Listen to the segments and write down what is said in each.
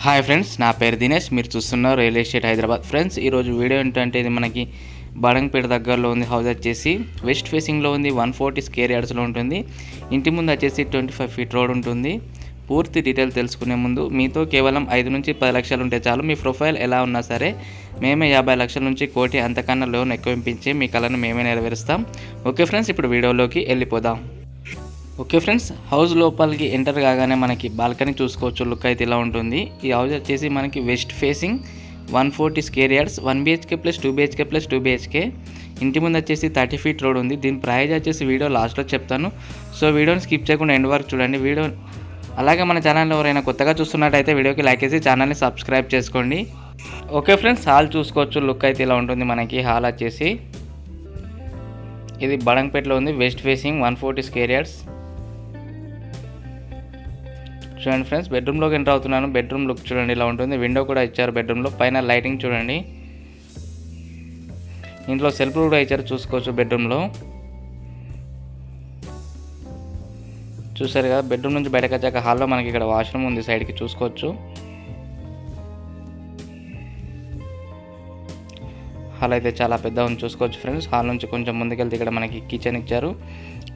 Hi friends, నా పేరు దినేష్. మీరు చూస్తున్నారు రియల్ ఎస్టేట్ హైదరాబాద్. ఫ్రెండ్స్, ఈరోజు వీడియో ఏంటంటే ఇది మనకి బాడంగపేట దగ్గరలో ఉంది. హౌస్ వచ్చేసి వెస్ట్ ఫేసింగ్లో ఉంది. 140 స్క్వేర్ యార్డ్స్లో ఉంటుంది. ఇంటి ముందు వచ్చేసి 25 ఫీట్ రోడ్ ఉంటుంది. పూర్తి డీటెయిల్ తెలుసుకునే ముందు మీతో కేవలం 5 నుంచి 10 లక్షలు ఉంటే చాలు. మీ ప్రొఫైల్ ఎలా ఉన్నా సరే మేమే 50 లక్షల నుంచి కోటి అంతకన్నా లోన్ ఎక్కువ ఇప్పించి మీ కళను మేమే నెరవేరుస్తాం. ఓకే ఫ్రెండ్స్, ఇప్పుడు వీడియోలోకి వెళ్ళిపోదాం. ఓకే ఫ్రెండ్స్, హౌస్ లోపలికి ఎంటర్ కాగానే మనకి బాల్కనీ చూసుకోవచ్చు. లుక్ అయితే ఇలా ఉంటుంది. ఈ హౌస్ వచ్చేసి మనకి west facing 140 square yards, 1 BHK plus 2 BHK plus 2 BHK. ఇంటి ముందు వచ్చేసి 30 ఫీట్ రోడ్ ఉంది. దీని ప్రైస్ వచ్చేసి వీడియో లాస్ట్లో చెప్తాను. సో వీడియోని స్కిప్ చేయకుండా ఎండ్ వరకు చూడండి. వీడియో అలాగే మన ఛానల్ ఎవరైనా కొత్తగా చూస్తున్నట్టయితే వీడియోకి లైక్ చేసి ఛానల్ని సబ్స్క్రైబ్ చేసుకోండి. ఓకే ఫ్రెండ్స్, హాల్ చూసుకోవచ్చు. లుక్ అయితే ఇలా ఉంటుంది. మనకి హాల్ వచ్చేసి ఇది బాడంగపేటలో ఉంది. West facing 140 square yards. చూడండి ఫ్రెండ్స్, బెడ్రూమ్లోకి ఎంటర్ అవుతున్నాను. బెడ్రూమ్ లుక్ చూడండి ఇలా ఉంటుంది. విండో కూడా ఇచ్చారు బెడ్రూమ్లో. పైన లైటింగ్ చూడండి. ఇంట్లో సెల్ఫ్ కూడా ఇచ్చారు, చూసుకోవచ్చు. బెడ్రూమ్లో చూసారు కదా. బెడ్రూమ్ నుంచి బయటకు వచ్చాక హాల్లో మనకి ఇక్కడ వాష్రూమ్ ఉంది, సైడ్కి చూసుకోవచ్చు. హాల్ అయితే చాలా పెద్ద ఉంది, చూసుకోవచ్చు ఫ్రెండ్స్. హాల్ నుంచి కొంచెం ముందుకెళ్తే ఇక్కడ మనకి కిచెన్ ఇచ్చారు.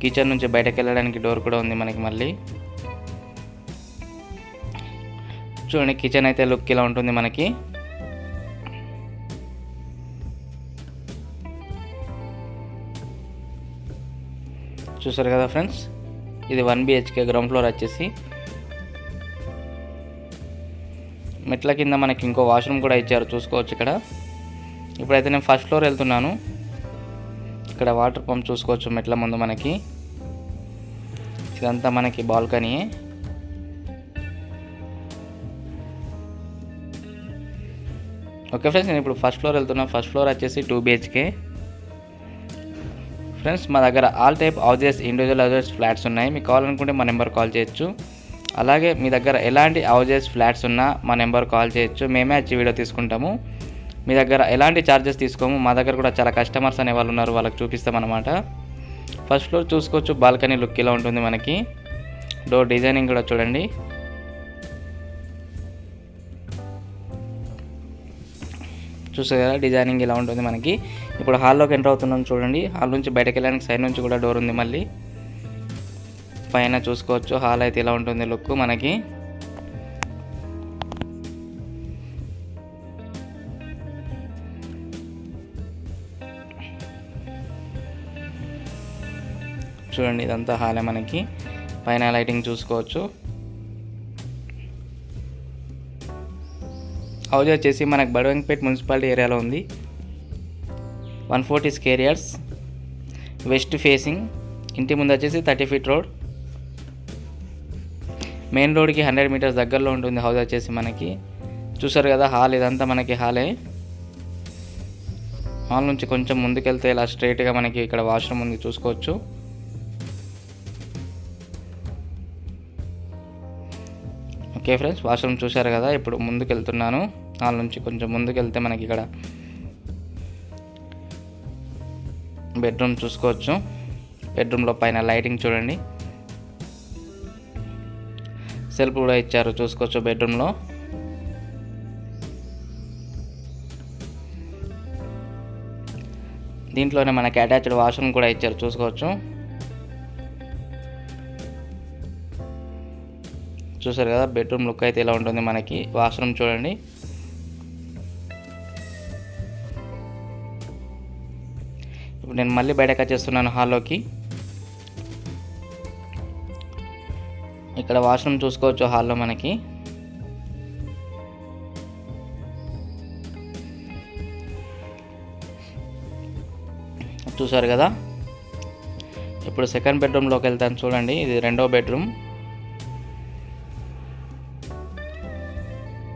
కిచెన్ నుంచి బయటకు వెళ్ళడానికి డోర్ కూడా ఉంది మనకి. మళ్ళీ చూడండి, కిచెన్ అయితే లుక్ ఇలా ఉంటుంది మనకి. చూసారు కదా ఫ్రెండ్స్, ఇది 1 BHK గ్రౌండ్ ఫ్లోర్ వచ్చేసి. మెట్ల కింద మనకి ఇంకో వాష్రూమ్ కూడా ఇచ్చారు, చూసుకోవచ్చు ఇక్కడ. ఇప్పుడైతే నేను ఫస్ట్ ఫ్లోర్ వెళ్తున్నాను. ఇక్కడ వాటర్ పంప్ చూసుకోవచ్చు మెట్ల ముందు మనకి. ఇదంతా మనకి బాల్కనీ. ఓకే ఫ్రెండ్స్, నేను ఇప్పుడు ఫస్ట్ ఫ్లోర్ వెళ్తున్నాను. ఫస్ట్ ఫ్లోర్ వచ్చేసి 2 BHK. ఫ్రెండ్స్, మా దగ్గర all type houses, individual houses, flats ఉన్నాయి. మీకు కావాలనుకుంటే మా నెంబర్ కాల్ చేయొచ్చు. అలాగే మీ దగ్గర ఎలాంటి హౌజెస్, ఫ్లాట్స్ ఉన్నా మా నెంబర్ కాల్ చేయొచ్చు. మేమే వచ్చి వీడియో తీసుకుంటాము. మీ దగ్గర ఎలాంటి ఛార్జెస్ తీసుకోము. మా దగ్గర కూడా చాలా కస్టమర్స్ అనే వాళ్ళు ఉన్నారు, వాళ్ళకి చూపిస్తామన్నమాట. ఫస్ట్ ఫ్లోర్ చూసుకోవచ్చు. బాల్కనీ లుక్ ఇలా ఉంటుంది మనకి. డోర్ డిజైనింగ్ కూడా చూడండి. చూసారు కదా, డిజైనింగ్ ఇలా ఉంటుంది మనకి. ఇప్పుడు హాల్లోకి ఎంటర్ అవుతున్నాం చూడండి. హాల్ నుంచి బయటకు వెళ్ళడానికి సైడ్ నుంచి కూడా డోర్ ఉంది. మళ్ళీ పైన చూసుకోవచ్చు. హాల్ అయితే ఇలా ఉంటుంది లుక్ మనకి. చూడండి, ఇదంతా హాలే మనకి. పైన లైటింగ్ చూసుకోవచ్చు. హౌస్ వచ్చేసి మనకు బాడంగపేట మున్సిపాలిటీ ఏరియాలో ఉంది. 140 స్క్వేర్ యార్డ్స్, వెస్ట్ ఫేసింగ్. ఇంటి ముందు వచ్చేసి 30 ఫీట్ రోడ్. మెయిన్ రోడ్కి 100 మీటర్స్ దగ్గరలో ఉంటుంది హౌస్ వచ్చేసి మనకి. చూసారు కదా హాల్, ఇదంతా మనకి హాలే. హాల్ నుంచి కొంచెం ముందుకెళ్తే ఇలా స్ట్రైట్గా మనకి ఇక్కడ వాష్రూమ్ ఉంది, చూసుకోవచ్చు. ఓకే ఫ్రెండ్స్, వాష్రూమ్ చూశారు కదా. ఇప్పుడు ముందుకు వెళ్తున్నాను. హాల్ నుంచి కొంచెం ముందుకు వెళ్తే మనకి ఇక్కడ బెడ్రూమ్ చూసుకోవచ్చు. బెడ్రూమ్లో పైన లైటింగ్ చూడండి. సెల్ఫ్ కూడా ఇచ్చారు, చూసుకోవచ్చు బెడ్రూమ్లో. దీంట్లోనే మనకి అటాచ్డ్ వాష్రూమ్ కూడా ఇచ్చారు, చూసుకోవచ్చు. చూసారు కదా, బెడ్రూమ్ లుక్ అయితే ఇలా ఉంటుంది మనకి. వాష్రూమ్ చూడండి. ఇప్పుడు నేను మళ్ళీ బయటకు వచ్చేస్తున్నాను హాల్లోకి. ఇక్కడ వాష్రూమ్ చూసుకోవచ్చు హాల్లో మనకి. చూసారు కదా. ఇప్పుడు సెకండ్ బెడ్రూమ్లోకి వెళ్తాను చూడండి. ఇది రెండో బెడ్రూమ్.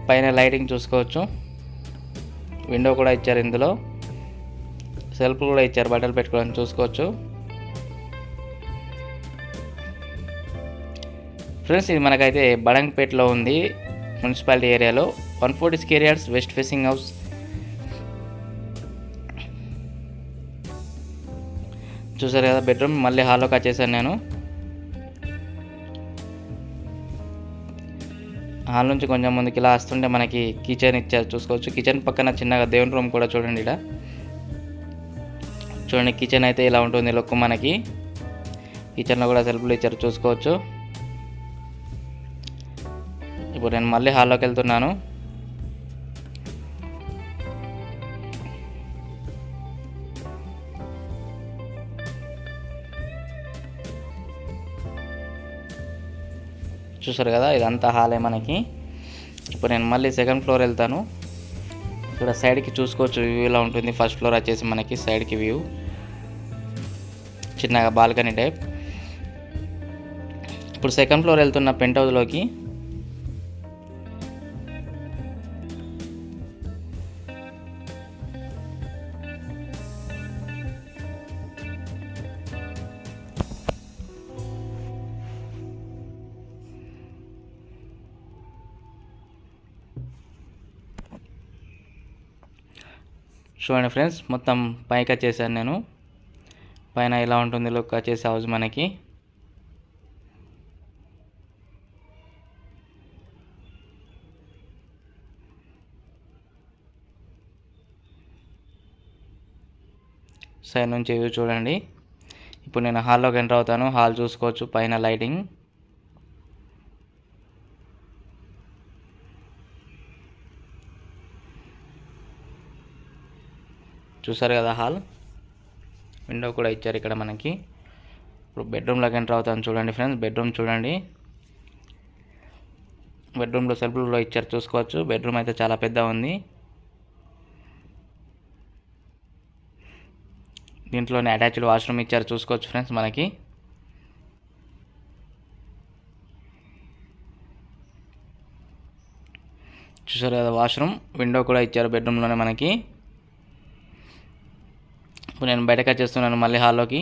పైన లైటింగ్ చూసుకోవచ్చు. విండో కూడా ఇచ్చారు. ఇందులో సెల్ఫ్ కూడా ఇచ్చారు, బట్టలు పెట్టుకోవడానికి, చూసుకోవచ్చు. ఫ్రెండ్స్, ఇది మనకైతే బాడంగపేటలో ఉంది, మున్సిపాలిటీ ఏరియాలో. 140 square yards, west facing house. చూసారు కదా బెడ్రూమ్. మళ్ళీ హాల్లోకి వచ్చేసాను నేను. హాల్ నుంచి కొంచెం ముందుకు ఇలా వస్తుంటే మనకి కిచెన్ ఇచ్చారు చూసుకోవచ్చు. కిచెన్ పక్కన చిన్నగా దేవుని రూమ్ కూడా చూడండి. ఇక్కడ చూడండి, కిచెన్ అయితే ఇలా ఉంటుంది లుక్ మనకి. కిచెన్లో కూడా సెల్ఫ్లు ఇచ్చారు చూసుకోవచ్చు. ఇప్పుడు నేను మళ్ళీ హాల్లోకి వెళ్తున్నాను. చూసారు కదా, ఇదంతా హాలే మనకి. ఇప్పుడు నేను మళ్ళీ సెకండ్ ఫ్లోర్ వెళ్తాను. ఇక్కడ సైడ్కి చూసుకోవచ్చు వ్యూ ఇలా ఉంటుంది. ఫస్ట్ ఫ్లోర్ వచ్చేసి మనకి సైడ్కి వ్యూ చిన్నగా బాల్కనీ టైప్. ఇప్పుడు సెకండ్ ఫ్లోర్ వెళ్తున్న పెంట్ హౌస్లోకి. చూడండి ఫ్రెండ్స్, మొత్తం పైకి వచ్చేసాను నేను. పైన ఇలా ఉంటుంది లుక్ వచ్చేసి హౌస్ మనకి. సైడ్ నుంచి వ్యూ చూడండి. ఇప్పుడు నేను హాల్లోకి ఎంటర్ అవుతాను. హాల్ చూసుకోవచ్చు, పైన లైటింగ్. చూసారు కదా హాల్. విండో కూడా ఇచ్చారు ఇక్కడ మనకి. ఇప్పుడు బెడ్రూమ్లోకి ఎంటర్ అవుతాను చూడండి ఫ్రెండ్స్. బెడ్రూమ్ చూడండి. బెడ్రూమ్లో సెల్ఫ్లో ఇచ్చారు చూసుకోవచ్చు. బెడ్రూమ్ అయితే చాలా పెద్ద ఉంది. దీంట్లోనే అటాచ్డ్ వాష్రూమ్ ఇచ్చారు చూసుకోవచ్చు ఫ్రెండ్స్ మనకి. చూసారు కదా వాష్రూమ్. విండో కూడా ఇచ్చారు బెడ్రూమ్లోనే మనకి. ఇప్పుడు నేను బయటకు వచ్చేస్తున్నాను మళ్ళీ హాల్లోకి.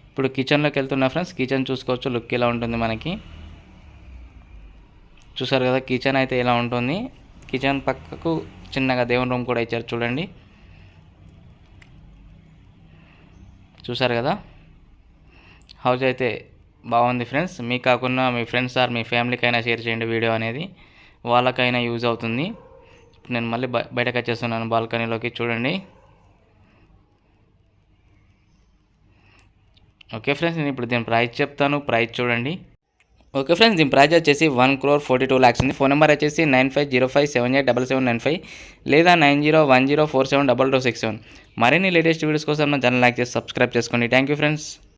ఇప్పుడు కిచెన్లోకి వెళ్తున్నా ఫ్రెండ్స్. కిచెన్ చూసుకోవచ్చు, లుక్ ఇలా ఉంటుంది మనకి. చూసారు కదా, కిచెన్ అయితే ఇలా ఉంటుంది. కిచెన్ పక్కకు చిన్నగా దేవుని రూమ్ కూడా ఇచ్చారు చూడండి. చూసారు కదా, హౌస్ అయితే బాగుంది ఫ్రెండ్స్. మీకు కాకుండా మీ ఫ్రెండ్స్ ఆర్ మీ ఫ్యామిలీకి అయినా షేర్ చేయండి వీడియో అనేది, వాళ్ళకైనా యూజ్ అవుతుంది. నేను మళ్ళీ బయటకు వచ్చేస్తున్నాను బాల్కనీలోకి చూడండి. ఓకే ఫ్రెండ్స్, నేను ఇప్పుడు దీని ప్రైస్ చెప్తాను. ప్రైస్ చూడండి. ఓకే ఫ్రెండ్స్, దీని ప్రైస్ వచ్చేసి 1,42,00,000 ఉంది. ఫోన్ నెంబర్ వచ్చేసి 9505787795 లేదా 9010472267. మరిన్ని లేటెస్ట్ వీడియోస్ కోసం నా ఛానల్ లైక్ చేసి సబ్స్క్రైబ్ చేసుకోండి. Thank you friends.